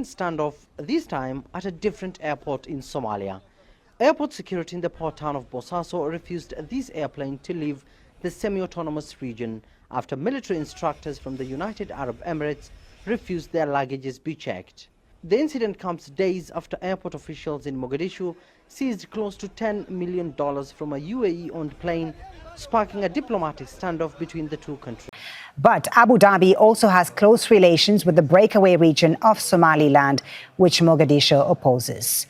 Standoff, this time at a different airport in Somalia. Airport security in the port town of Bosaso refused this airplane to leave the semi-autonomous region after military instructors from the United Arab Emirates refused their luggages be checked. The incident comes days after airport officials in Mogadishu seized close to $10 million from a UAE-owned plane, sparking a diplomatic standoff between the two countries. But Abu Dhabi also has close relations with the breakaway region of Somaliland, which Mogadishu opposes.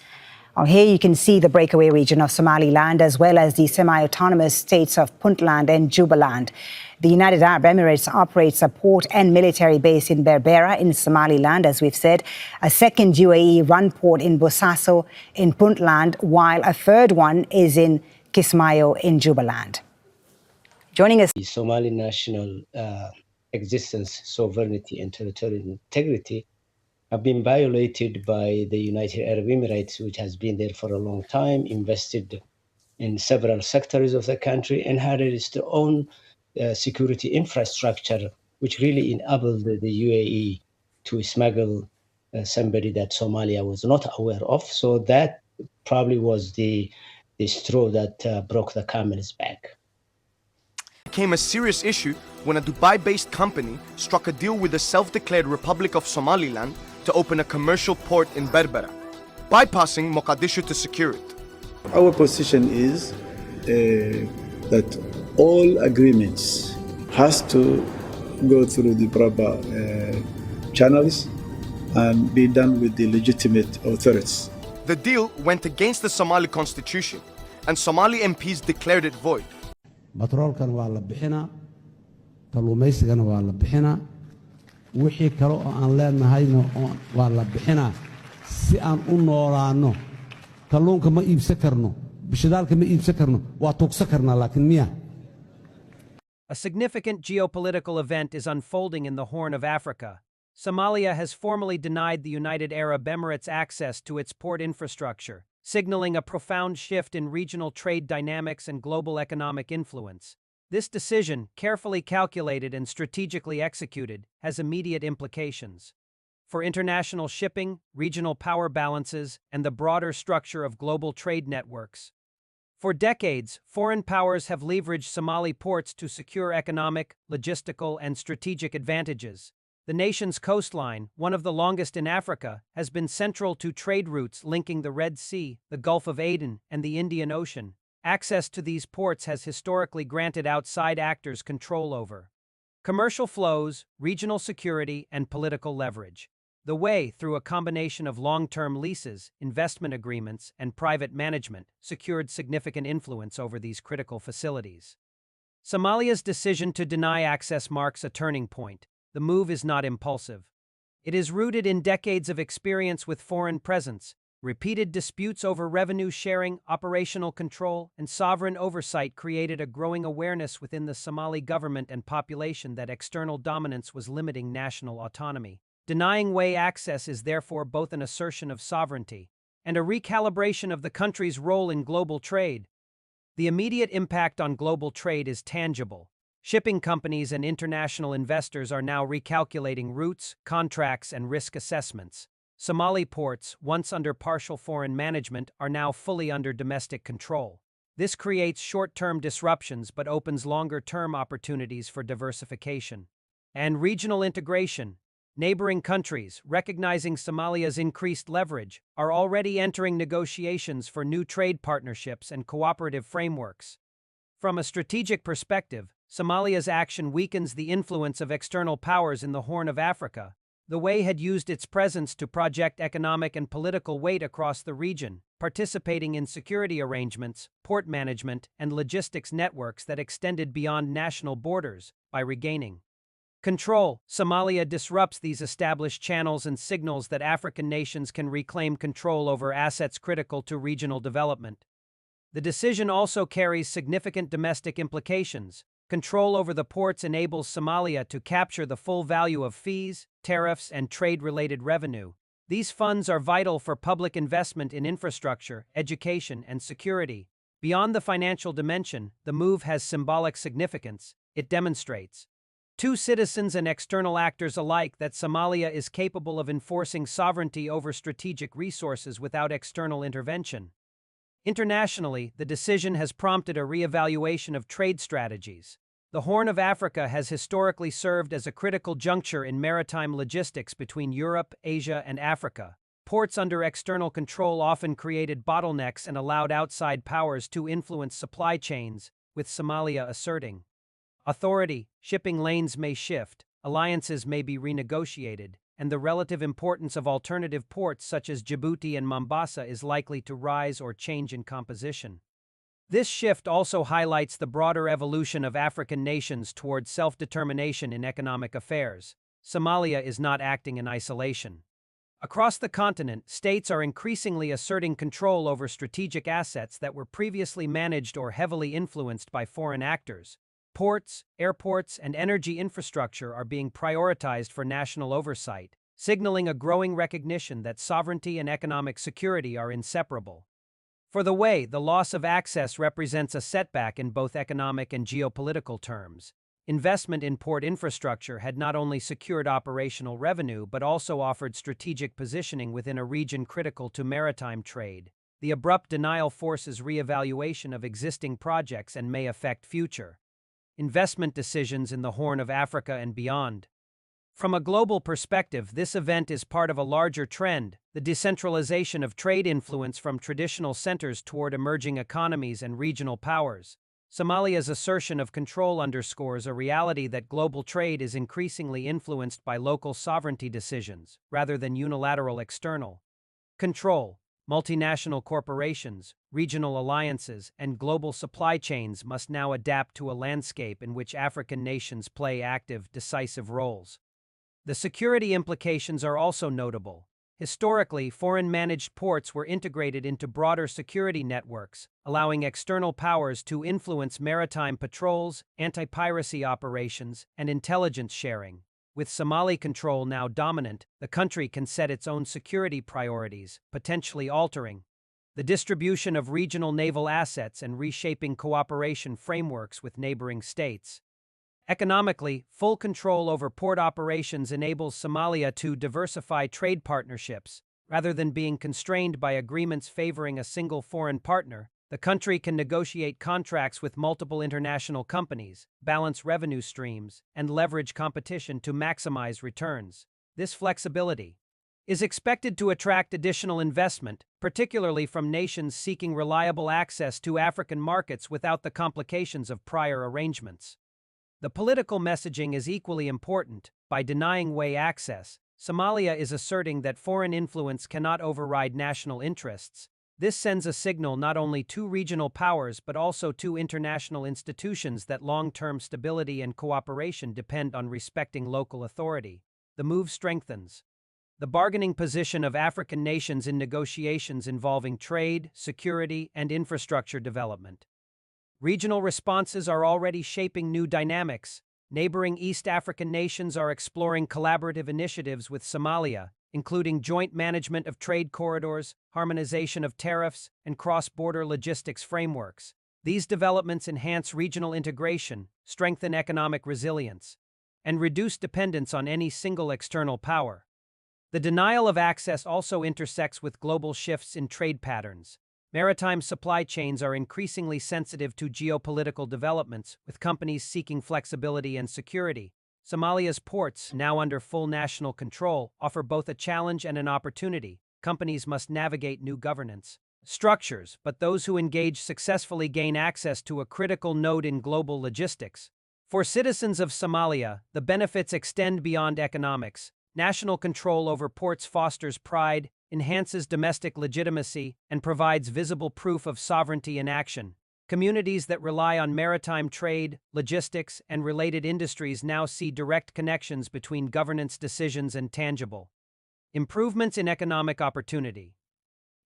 Here you can see the breakaway region of Somaliland as well as the semi-autonomous states of Puntland and Jubaland. The United Arab Emirates operates a port and military base in Berbera in Somaliland, as we've said, a second UAE-run port in Bosaso in Puntland, while a third one is in Kismayo in Jubaland. Joining us. The Somali national existence, sovereignty and territorial integrity have been violated by the United Arab Emirates, which has been there for a long time, invested in several sectors of the country, and had its own security infrastructure, which really enabled the UAE to smuggle somebody that Somalia was not aware of. So that probably was the straw that broke the camel's back. Became a serious issue when a Dubai-based company struck a deal with the self-declared Republic of Somaliland to open a commercial port in Berbera, bypassing Mogadishu to secure it. Our position is that all agreements has to go through the proper channels and be done with the legitimate authorities. The deal went against the Somali constitution, and Somali MPs declared it void. batroolkan waa la bixinaa, kalluumaysigana waa la bixinaa, wixii kale oo aan leenahayna waa la bixinaa si aan u noolaano. Kalluunka ma iibsan karno, bishadaalka ma iibsan karno, waa tuugsan karnaa laakiin miya. A significant geopolitical event is unfolding in the Horn of Africa. Somalia has formally denied the United Arab Emirates access to its port infrastructure, signaling a profound shift in regional trade dynamics and global economic influence. This decision, carefully calculated and strategically executed, has immediate implications for international shipping, regional power balances, and the broader structure of global trade networks. For decades, foreign powers have leveraged Somali ports to secure economic, logistical, and strategic advantages. The nation's coastline, one of the longest in Africa, has been central to trade routes linking the Red Sea, the Gulf of Aden, and the Indian Ocean. Access to these ports has historically granted outside actors control over commercial flows, regional security, and political leverage. The way, through a combination of long-term leases, investment agreements, and private management, secured significant influence over these critical facilities. Somalia's decision to deny access marks a turning point. The move is not impulsive. It is rooted in decades of experience with foreign presence. Repeated disputes over revenue sharing, operational control, and sovereign oversight created a growing awareness within the Somali government and population that external dominance was limiting national autonomy. Denying way access is therefore both an assertion of sovereignty and a recalibration of the country's role in global trade. The immediate impact on global trade is tangible. Shipping companies and international investors are now recalculating routes, contracts, and risk assessments. Somali ports, once under partial foreign management, are now fully under domestic control. This creates short-term disruptions but opens longer-term opportunities for diversification and regional integration. Neighboring countries, recognizing Somalia's increased leverage, are already entering negotiations for new trade partnerships and cooperative frameworks. From a strategic perspective, Somalia's action weakens the influence of external powers in the Horn of Africa. The UAE had used its presence to project economic and political weight across the region, participating in security arrangements, port management, and logistics networks that extended beyond national borders. By regaining control, Somalia disrupts these established channels and signals that African nations can reclaim control over assets critical to regional development. The decision also carries significant domestic implications. Control over the ports enables Somalia to capture the full value of fees, tariffs, and trade-related revenue. These funds are vital for public investment in infrastructure, education, and security. Beyond the financial dimension, the move has symbolic significance. It demonstrates to citizens and external actors alike that Somalia is capable of enforcing sovereignty over strategic resources without external intervention. Internationally, the decision has prompted a re-evaluation of trade strategies. The Horn of Africa has historically served as a critical juncture in maritime logistics between Europe, Asia, and Africa. Ports under external control often created bottlenecks and allowed outside powers to influence supply chains, with Somalia asserting authority. Shipping lanes may shift, alliances may be renegotiated, and the relative importance of alternative ports such as Djibouti and Mombasa is likely to rise or change in composition. This shift also highlights the broader evolution of African nations towards self-determination in economic affairs. Somalia is not acting in isolation. Across the continent, states are increasingly asserting control over strategic assets that were previously managed or heavily influenced by foreign actors. Ports, airports, and energy infrastructure are being prioritized for national oversight, signaling a growing recognition that sovereignty and economic security are inseparable. For the way, the loss of access represents a setback in both economic and geopolitical terms. Investment in port infrastructure had not only secured operational revenue but also offered strategic positioning within a region critical to maritime trade. The abrupt denial forces re-evaluation of existing projects and may affect future investment decisions in the Horn of Africa and beyond. From a global perspective, this event is part of a larger trend, the decentralization of trade influence from traditional centers toward emerging economies and regional powers. Somalia's assertion of control underscores a reality that global trade is increasingly influenced by local sovereignty decisions, rather than unilateral external control. Multinational corporations, regional alliances, and global supply chains must now adapt to a landscape in which African nations play active, decisive roles. The security implications are also notable. Historically, foreign-managed ports were integrated into broader security networks, allowing external powers to influence maritime patrols, anti-piracy operations, and intelligence sharing. With Somali control now dominant, the country can set its own security priorities, potentially altering the distribution of regional naval assets and reshaping cooperation frameworks with neighboring states. Economically, full control over port operations enables Somalia to diversify trade partnerships. Rather than being constrained by agreements favoring a single foreign partner, the country can negotiate contracts with multiple international companies, balance revenue streams, and leverage competition to maximize returns. This flexibility is expected to attract additional investment, particularly from nations seeking reliable access to African markets without the complications of prior arrangements. The political messaging is equally important. By denying way access, Somalia is asserting that foreign influence cannot override national interests. This sends a signal not only to regional powers but also to international institutions that long-term stability and cooperation depend on respecting local authority. The move strengthens the bargaining position of African nations in negotiations involving trade, security, and infrastructure development. Regional responses are already shaping new dynamics. Neighboring East African nations are exploring collaborative initiatives with Somalia, including joint management of trade corridors, harmonization of tariffs, and cross-border logistics frameworks. These developments enhance regional integration, strengthen economic resilience, and reduce dependence on any single external power. The denial of access also intersects with global shifts in trade patterns. Maritime supply chains are increasingly sensitive to geopolitical developments, with companies seeking flexibility and security. Somalia's ports, now under full national control, offer both a challenge and an opportunity. Companies must navigate new governance structures, but those who engage successfully gain access to a critical node in global logistics. For citizens of Somalia, the benefits extend beyond economics. National control over ports fosters pride, enhances domestic legitimacy, and provides visible proof of sovereignty in action. Communities that rely on maritime trade, logistics, and related industries now see direct connections between governance decisions and tangible improvements in economic opportunity.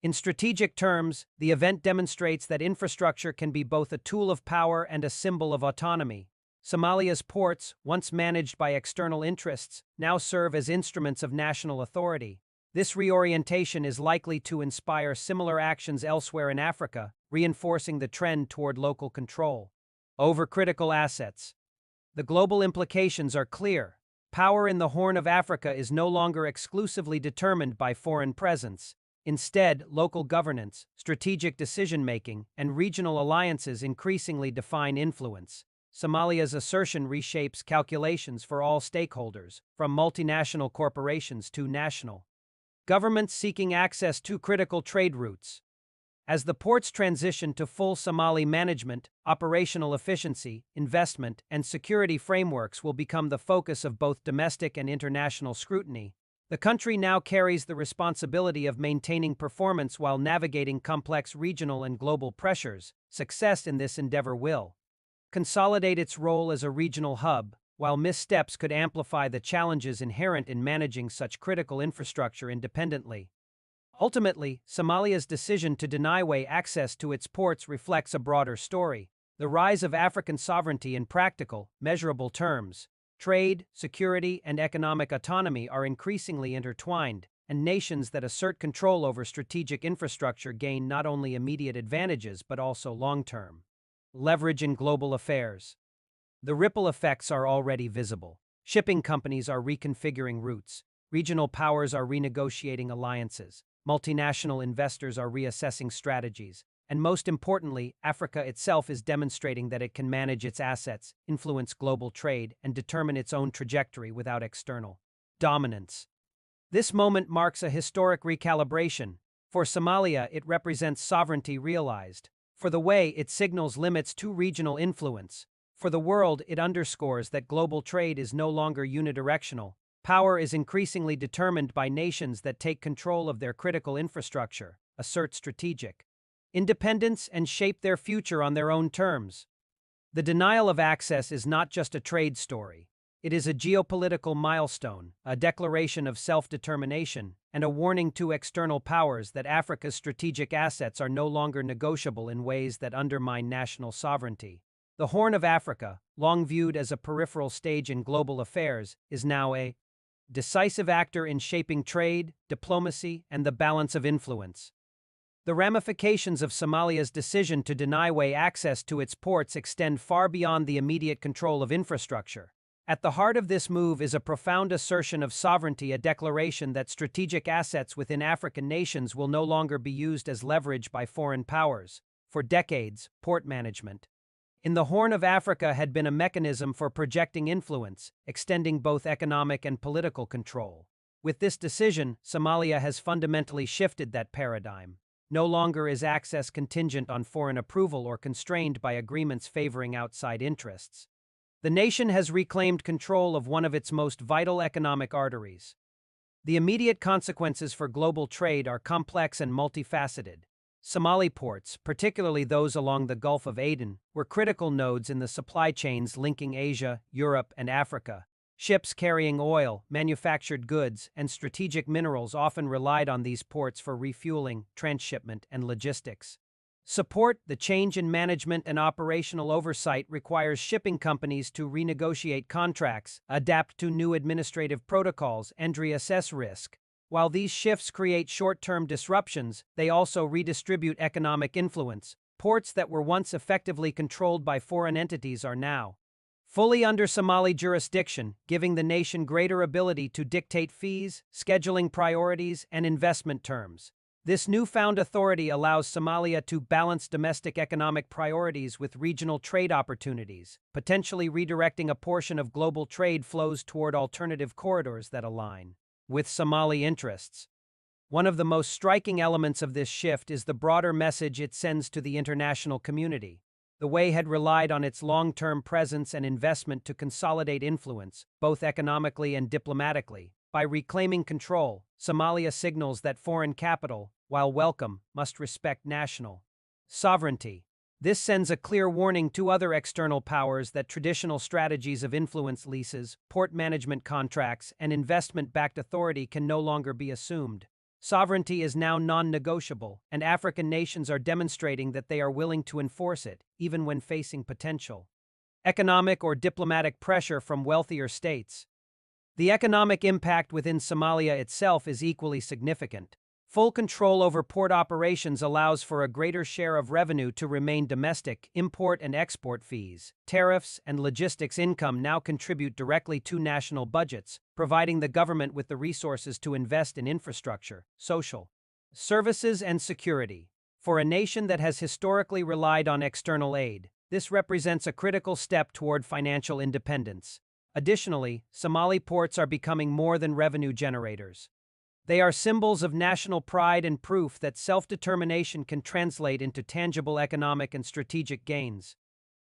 In strategic terms, the event demonstrates that infrastructure can be both a tool of power and a symbol of autonomy. Somalia's ports, once managed by external interests, now serve as instruments of national authority. This reorientation is likely to inspire similar actions elsewhere in Africa, reinforcing the trend toward local control over critical assets. The global implications are clear. Power in the Horn of Africa is no longer exclusively determined by foreign presence. Instead, local governance, strategic decision-making, and regional alliances increasingly define influence. Somalia's assertion reshapes calculations for all stakeholders, from multinational corporations to national governments seeking access to critical trade routes. As the ports transition to full Somali management, operational efficiency, investment, and security frameworks will become the focus of both domestic and international scrutiny. The country now carries the responsibility of maintaining performance while navigating complex regional and global pressures. Success in this endeavor will consolidate its role as a regional hub, while missteps could amplify the challenges inherent in managing such critical infrastructure independently. Ultimately, Somalia's decision to deny UAE access to its ports reflects a broader story: the rise of African sovereignty in practical, measurable terms. Trade, security, and economic autonomy are increasingly intertwined, and nations that assert control over strategic infrastructure gain not only immediate advantages but also long-term leverage in global affairs. The ripple effects are already visible. Shipping companies are reconfiguring routes, regional powers are renegotiating alliances, multinational investors are reassessing strategies, and most importantly, Africa itself is demonstrating that it can manage its assets, influence global trade, and determine its own trajectory without external dominance. This moment marks a historic recalibration. For Somalia, it represents sovereignty realized. For the UAE, it signals limits to regional influence. For the world, it underscores that global trade is no longer unidirectional. Power is increasingly determined by nations that take control of their critical infrastructure, assert strategic independence, and shape their future on their own terms. The denial of access is not just a trade story. It is a geopolitical milestone, a declaration of self-determination, and a warning to external powers that Africa's strategic assets are no longer negotiable in ways that undermine national sovereignty. The Horn of Africa, long viewed as a peripheral stage in global affairs, is now a decisive actor in shaping trade, diplomacy, and the balance of influence. The ramifications of Somalia's decision to deny UAE access to its ports extend far beyond the immediate control of infrastructure. At the heart of this move is a profound assertion of sovereignty, a declaration that strategic assets within African nations will no longer be used as leverage by foreign powers. For decades, port management in the Horn of Africa had been a mechanism for projecting influence, extending both economic and political control. With this decision, Somalia has fundamentally shifted that paradigm. No longer is access contingent on foreign approval or constrained by agreements favoring outside interests. The nation has reclaimed control of one of its most vital economic arteries. The immediate consequences for global trade are complex and multifaceted. Somali ports, particularly those along the Gulf of Aden, were critical nodes in the supply chains linking Asia, Europe, and Africa. Ships carrying oil, manufactured goods, and strategic minerals often relied on these ports for refueling, transshipment, and logistics. Support, the change in management and operational oversight requires shipping companies to renegotiate contracts, adapt to new administrative protocols, and reassess risk. While these shifts create short-term disruptions, they also redistribute economic influence. Ports that were once effectively controlled by foreign entities are now fully under Somali jurisdiction, giving the nation greater ability to dictate fees, scheduling priorities, and investment terms. This newfound authority allows Somalia to balance domestic economic priorities with regional trade opportunities, potentially redirecting a portion of global trade flows toward alternative corridors that align with Somali interests. One of the most striking elements of this shift is the broader message it sends to the international community. The UAE had relied on its long-term presence and investment to consolidate influence, both economically and diplomatically. By reclaiming control, Somalia signals that foreign capital, while welcome, must respect national sovereignty. This sends a clear warning to other external powers that traditional strategies of influence, leases, port management contracts, and investment-backed authority can no longer be assumed. Sovereignty is now non-negotiable, and African nations are demonstrating that they are willing to enforce it, even when facing potential economic or diplomatic pressure from wealthier states. The economic impact within Somalia itself is equally significant. Full control over port operations allows for a greater share of revenue to remain domestic. Import and export fees, tariffs, and logistics income now contribute directly to national budgets, providing the government with the resources to invest in infrastructure, social services, and security. For a nation that has historically relied on external aid, this represents a critical step toward financial independence. Additionally, Somali ports are becoming more than revenue generators. They are symbols of national pride and proof that self-determination can translate into tangible economic and strategic gains.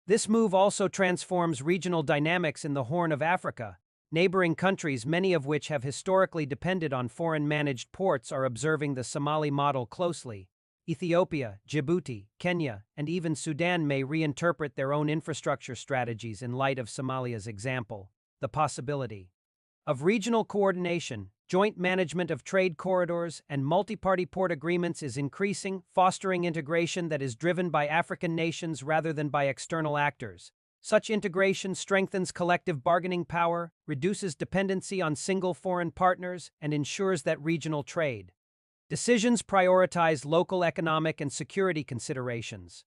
This move also transforms regional dynamics in the Horn of Africa. Neighboring countries, many of which have historically depended on foreign-managed ports, are observing the Somali model closely. Ethiopia, Djibouti, Kenya, and even Sudan may reinterpret their own infrastructure strategies in light of Somalia's example. The possibility of regional coordination, joint management of trade corridors, and multi-party port agreements is increasing, fostering integration that is driven by African nations rather than by external actors. Such integration strengthens collective bargaining power, reduces dependency on single foreign partners, and ensures that regional trade decisions prioritize local economic and security considerations.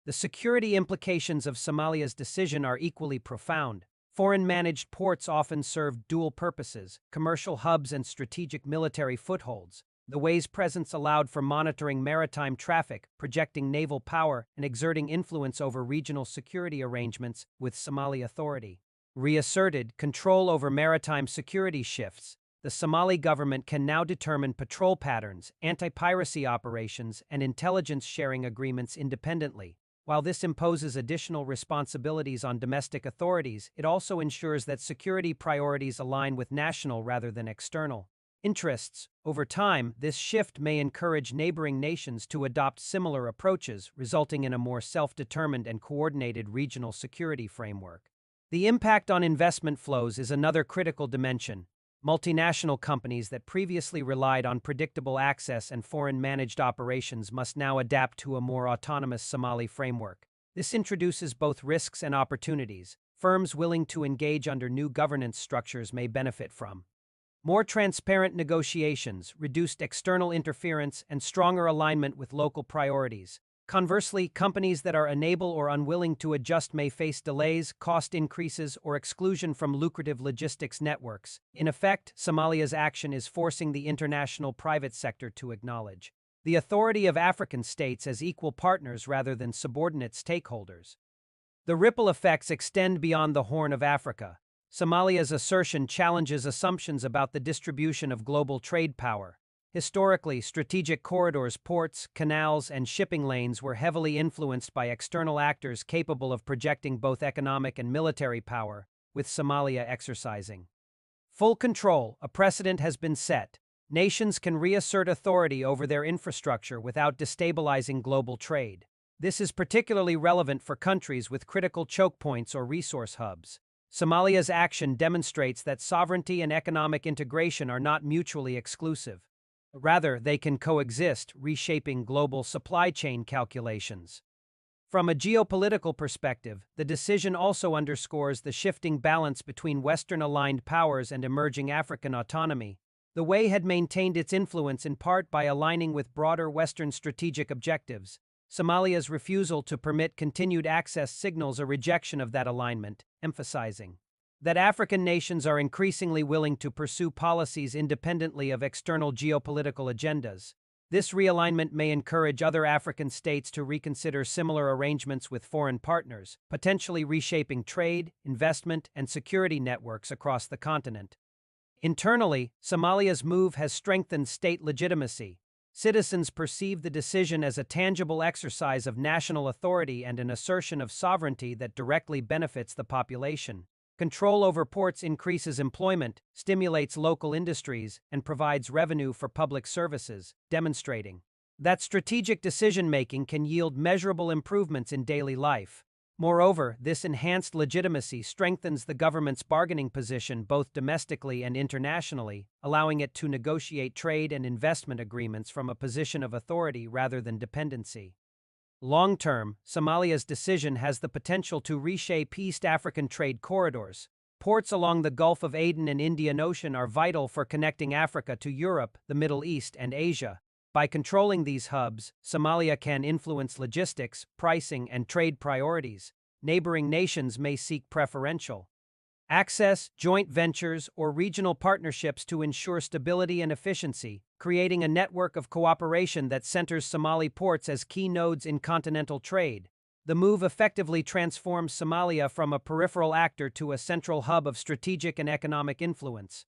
The security implications of Somalia's decision are equally profound. Foreign-managed ports often serve dual purposes: commercial hubs and strategic military footholds. The WA's presence allowed for monitoring maritime traffic, projecting naval power, and exerting influence over regional security arrangements with Somali Authority. Reasserted control over maritime security shifts. The Somali government can now determine patrol patterns, anti-piracy operations, and intelligence sharing agreements independently. While this imposes additional responsibilities on domestic authorities, it also ensures that security priorities align with national rather than external interests. Over time, this shift may encourage neighboring nations to adopt similar approaches, resulting in a more self-determined and coordinated regional security framework. The impact on investment flows is another critical dimension. Multinational companies that previously relied on predictable access and foreign-managed operations must now adapt to a more autonomous Somali framework. This introduces both risks and opportunities. Firms willing to engage under new governance structures may benefit from more transparent negotiations, reduced external interference, and stronger alignment with local priorities. Conversely, companies that are unable or unwilling to adjust may face delays, cost increases, or exclusion from lucrative logistics networks. In effect, Somalia's action is forcing the international private sector to acknowledge the authority of African states as equal partners rather than subordinate stakeholders. The ripple effects extend beyond the Horn of Africa. Somalia's assertion challenges assumptions about the distribution of global trade power. Historically, strategic corridors, ports, canals, and shipping lanes were heavily influenced by external actors capable of projecting both economic and military power, with Somalia exercising full control. A precedent has been set. Nations can reassert authority over their infrastructure without destabilizing global trade. This is particularly relevant for countries with critical choke points or resource hubs. Somalia's action demonstrates that sovereignty and economic integration are not mutually exclusive. Rather, they can coexist, reshaping global supply chain calculations. From a geopolitical perspective, the decision also underscores the shifting balance between Western-aligned powers and emerging African autonomy. The WA had maintained its influence in part by aligning with broader Western strategic objectives. Somalia's refusal to permit continued access signals a rejection of that alignment, emphasizing that African nations are increasingly willing to pursue policies independently of external geopolitical agendas. This realignment may encourage other African states to reconsider similar arrangements with foreign partners, potentially reshaping trade, investment, and security networks across the continent. Internally, Somalia's move has strengthened state legitimacy. Citizens perceive the decision as a tangible exercise of national authority and an assertion of sovereignty that directly benefits the population. Control over ports increases employment, stimulates local industries, and provides revenue for public services, demonstrating that strategic decision-making can yield measurable improvements in daily life. Moreover, this enhanced legitimacy strengthens the government's bargaining position both domestically and internationally, allowing it to negotiate trade and investment agreements from a position of authority rather than dependency. Long-term, Somalia's decision has the potential to reshape East African trade corridors. ports along the Gulf of Aden and Indian Ocean are vital for connecting Africa to Europe, the Middle East, and Asia. By controlling these hubs, Somalia can influence logistics, pricing, and trade priorities. Neighboring nations may seek preferential access, joint ventures, or regional partnerships to ensure stability and efficiency, creating a network of cooperation that centers Somali ports as key nodes in continental trade. The move effectively transforms Somalia from a peripheral actor to a central hub of strategic and economic influence.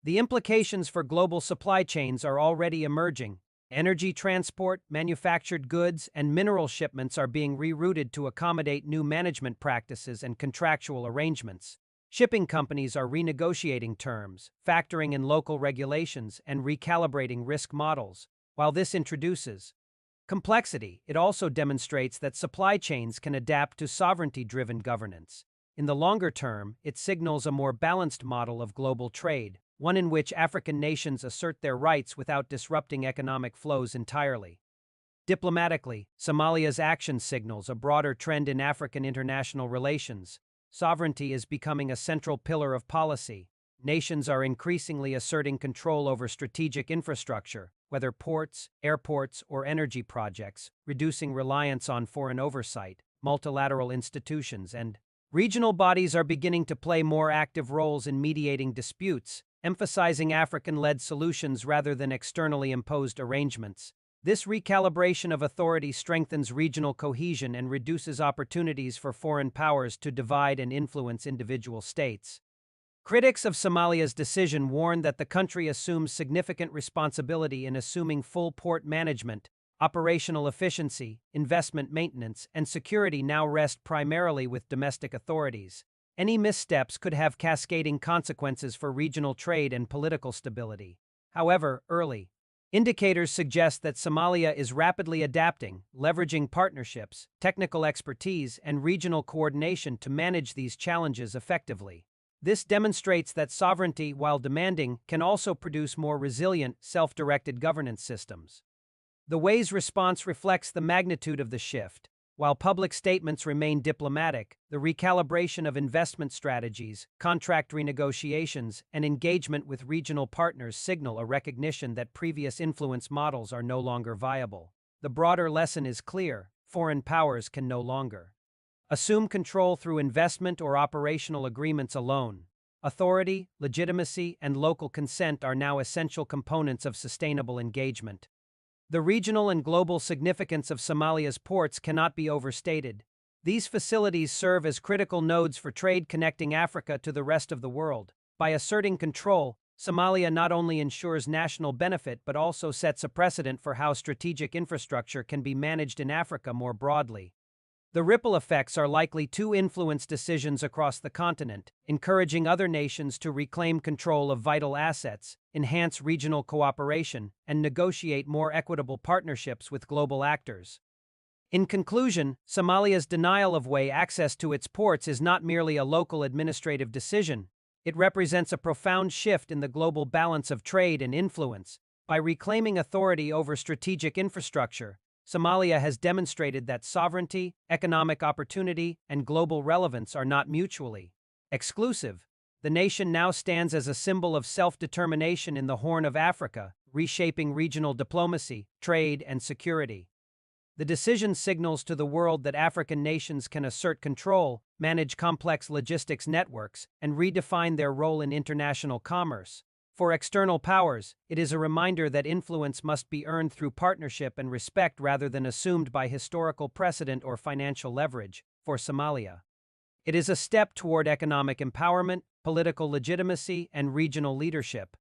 The implications for global supply chains are already emerging. Energy transport, manufactured goods, and mineral shipments are being rerouted to accommodate new management practices and contractual arrangements. Shipping companies are renegotiating terms, factoring in local regulations, and recalibrating risk models. While this introduces complexity, it also demonstrates that supply chains can adapt to sovereignty-driven governance. In the longer term, it signals a more balanced model of global trade, one in which African nations assert their rights without disrupting economic flows entirely. Diplomatically, Somalia's action signals a broader trend in African international relations. Sovereignty is becoming a central pillar of policy. Nations are increasingly asserting control over strategic infrastructure, whether ports, airports, or energy projects, reducing reliance on foreign oversight. Multilateral institutions and regional bodies are beginning to play more active roles in mediating disputes, emphasizing African-led solutions rather than externally imposed arrangements. This recalibration of authority strengthens regional cohesion and reduces opportunities for foreign powers to divide and influence individual states. Critics of Somalia's decision warn that the country assumes significant responsibility in assuming full port management. Operational efficiency, investment maintenance, and security now rest primarily with domestic authorities. Any missteps could have cascading consequences for regional trade and political stability. However, early indicators suggest that Somalia is rapidly adapting, leveraging partnerships, technical expertise, and regional coordination to manage these challenges effectively. This demonstrates that sovereignty, while demanding, can also produce more resilient, self-directed governance systems. The WAY's response reflects the magnitude of the shift. While public statements remain diplomatic, the recalibration of investment strategies, contract renegotiations, and engagement with regional partners signal a recognition that previous influence models are no longer viable. The broader lesson is clear: foreign powers can no longer assume control through investment or operational agreements alone. Authority, legitimacy, and local consent are now essential components of sustainable engagement. The regional and global significance of Somalia's ports cannot be overstated. These facilities serve as critical nodes for trade connecting Africa to the rest of the world. By asserting control, Somalia not only ensures national benefit but also sets a precedent for how strategic infrastructure can be managed in Africa more broadly. The ripple effects are likely to influence decisions across the continent, encouraging other nations to reclaim control of vital assets, enhance regional cooperation, and negotiate more equitable partnerships with global actors. In conclusion, Somalia's denial of way access to its ports is not merely a local administrative decision. It represents a profound shift in the global balance of trade and influence. By reclaiming authority over strategic infrastructure, Somalia has demonstrated that sovereignty, economic opportunity, and global relevance are not mutually exclusive. The nation now stands as a symbol of self-determination in the Horn of Africa, reshaping regional diplomacy, trade, and security. The decision signals to the world that African nations can assert control, manage complex logistics networks, and redefine their role in international commerce. For external powers, it is a reminder that influence must be earned through partnership and respect rather than assumed by historical precedent or financial leverage. For Somalia, it is a step toward economic empowerment, political legitimacy, and regional leadership.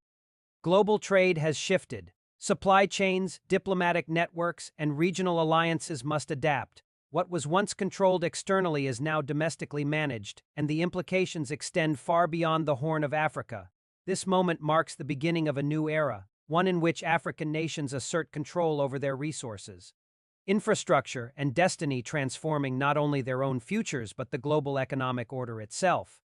Global trade has shifted. Supply chains, diplomatic networks, and regional alliances must adapt. What was once controlled externally is now domestically managed, and the implications extend far beyond the Horn of Africa. This moment marks the beginning of a new era, one in which African nations assert control over their resources, infrastructure, and destiny, transforming not only their own futures but the global economic order itself.